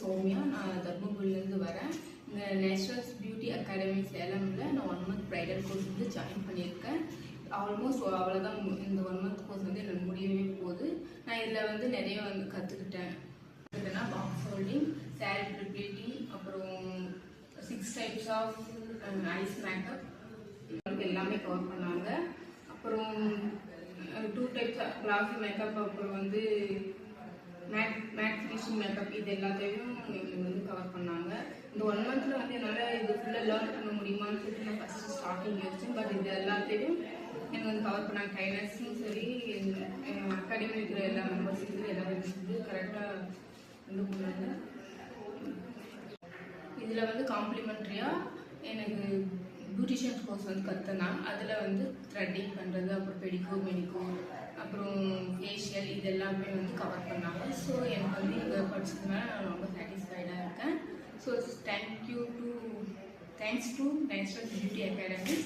சௌமியா. நான் தர்மபுரியிலேருந்து வரேன். இந்த நேச்சுரல்ஸ் பியூட்டி அகாடமி சேலமில் நான் 1 மந்த் ப்ரைடல் கோர்ஸ் வந்து ஜாயின் பண்ணியிருக்கேன். ஆல்மோஸ்ட் அவ்வளோதான். இந்த 1 மந்த் கோர்ஸ் வந்து எனக்கு முடியவே போகுது. நான் இதில் வந்து நிறைய வந்து கற்றுக்கிட்டேன். பாக்ஸ் ஹோல்டிங், சாரி ப்ரிப்ளேட்டிங், அப்புறம் 6 டைப்ஸ் ஆஃப் ஐஸ் மேக்கப் எல்லாமே கவர் பண்ணாங்க. அப்புறம் 2 டைப்ஸ் ஆஃப் கிளாஸி மேக்கப், அப்புறம் வந்து மேட் ஃபினிஷிங் மேக்கப், இது எல்லாத்தையும் எங்களுக்கு வந்து கவர் பண்ணாங்க. இந்த 1 மந்த்தில் வந்து என்னால் இது ஃபுல்லாக லேர்ன் பண்ண முடியுமான்னு சொல்லிட்டு நான் ஃபஸ்ட்டு ஸ்டார்டிங் யோசிச்சேன். பட் இது எல்லாத்தையும் எனக்கு வந்து கவர் பண்ணாங்க. ட்ரைனர்ஸும் சரி, அகாடமி இருக்கிற எல்லா மெம்பர்ஸும் சரி, எல்லாரும் வந்து கரெக்டாக வந்து பண்ணாங்க. இதில் வந்து காம்ப்ளிமெண்ட்ரியாக எனக்கு பியூட்டிஷியன் கோர்ஸ் வந்து கற்றுனாங்க. அதில் வந்து த்ரெட்டிங் பண்ணுறது, அப்புறம் பெடிக்யூர், மெனிக்யூர், அப்புறம் ஃபேஷியல், இது எல்லாமே வந்து கவர் பண்ணாங்க. ஸோ எனக்கு வந்து இங்கே படிச்சதுனால நான் ரொம்ப சாட்டிஸ்ஃபைடாக இருக்கேன். So thanks to natural beauty academy.